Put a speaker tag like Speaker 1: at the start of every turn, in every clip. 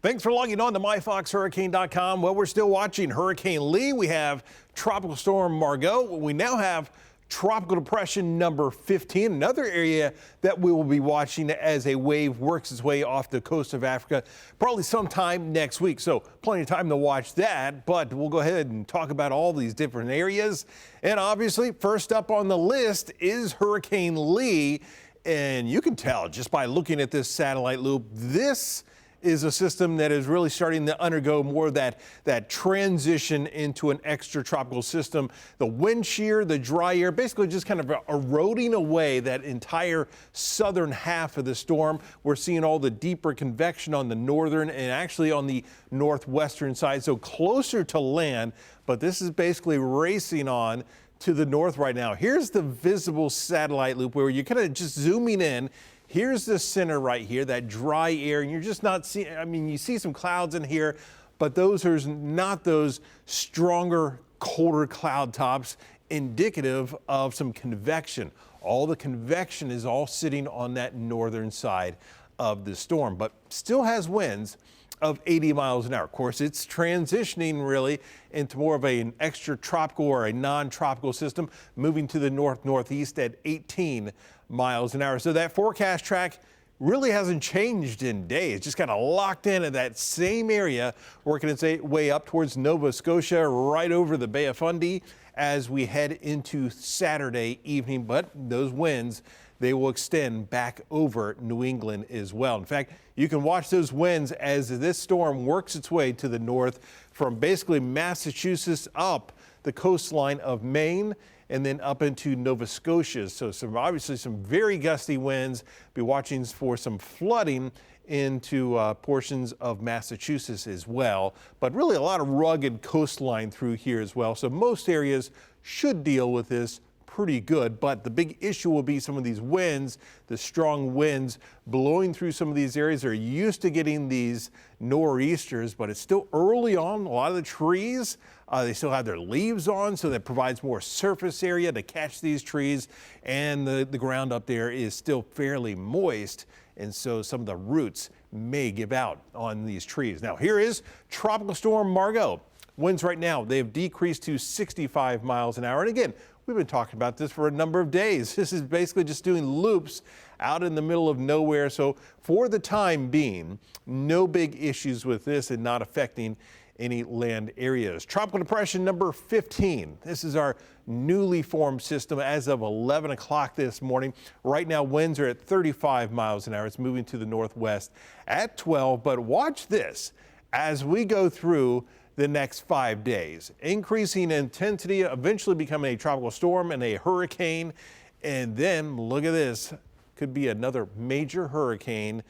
Speaker 1: Thanks for logging on to myfoxhurricane.com. Well, we're still watching Hurricane Lee. We have Tropical Storm Margo. We now have Tropical Depression number 15, another area that we will be watching as a wave works its way off the coast of Africa, probably sometime next week. So plenty of time to watch that, but we'll go ahead and talk about all these different areas. And obviously, first up on the list is Hurricane Lee. And you can tell just by looking at this satellite loop, this is a system that is really starting to undergo more of that transition into an extratropical system. The wind shear, the dry air, basically just kind of eroding away that entire southern half of the storm. We're seeing all the deeper convection on the northern and actually on the northwestern side, so closer to land, but this is basically racing on to the north right now. Here's the visible satellite loop where you're kind of just zooming in. Here's the center right here, that dry air, and you're just not seeing, I mean, you see some clouds in here, but those are not those stronger, colder cloud tops indicative of some convection. All the convection is all sitting on that northern side of the storm, but still has winds of 80 miles an hour. Of course, it's transitioning really into more of an extratropical or a non-tropical system, moving to the north-northeast at 18 miles an hour. So that forecast track really hasn't changed in days. It's just kind of locked in at that same area, working its way up towards Nova Scotia, right over the Bay of Fundy as we head into Saturday evening. But those winds, they will extend back over New England as well. In fact, you can watch those winds as this storm works its way to the north from basically Massachusetts up the coastline of Maine and then up into Nova Scotia. So obviously some very gusty winds. Be watching for some flooding into portions of Massachusetts as well, but really a lot of rugged coastline through here as well. So most areas should deal with this pretty good, but the big issue will be some of these winds, the strong winds blowing through some of these areas. They're used to getting these nor'easters, but it's still early on. A lot of the trees, they still have their leaves on, so that provides more surface area to catch these trees, and the ground up there is still fairly moist, and so some of the roots may give out on these trees. Now here is Tropical Storm Margo. Winds right now, they have decreased to 65 miles an hour, and again, we've been talking about this for a number of days. This is basically just doing loops out in the middle of nowhere. So for the time being, no big issues with this and not affecting any land areas. Tropical Depression number 15. This is our newly formed system as of 11 o'clock this morning. Right now, winds are at 35 miles an hour. It's moving to the northwest at 12. But watch this as we go through the next 5 days. Increasing intensity, eventually becoming a tropical storm and a hurricane. And then look at this, could be another major hurricane.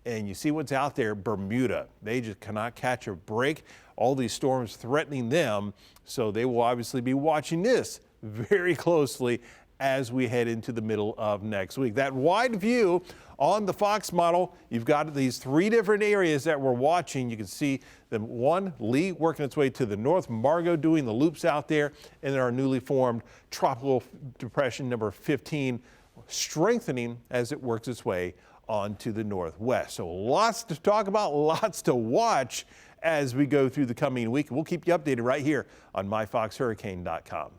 Speaker 1: And you see what's out there, Bermuda. They just cannot catch a break. All these storms threatening them. So they will obviously be watching this very closely as we head into the middle of next week. That wide view on the Fox model, you've got these three different areas that we're watching. You can see the one, Lee working its way to the north, Margo doing the loops out there, and then our newly formed Tropical Depression number 15 strengthening as it works its way onto the northwest. So lots to talk about, lots to watch as we go through the coming week. We'll keep you updated right here on myfoxhurricane.com.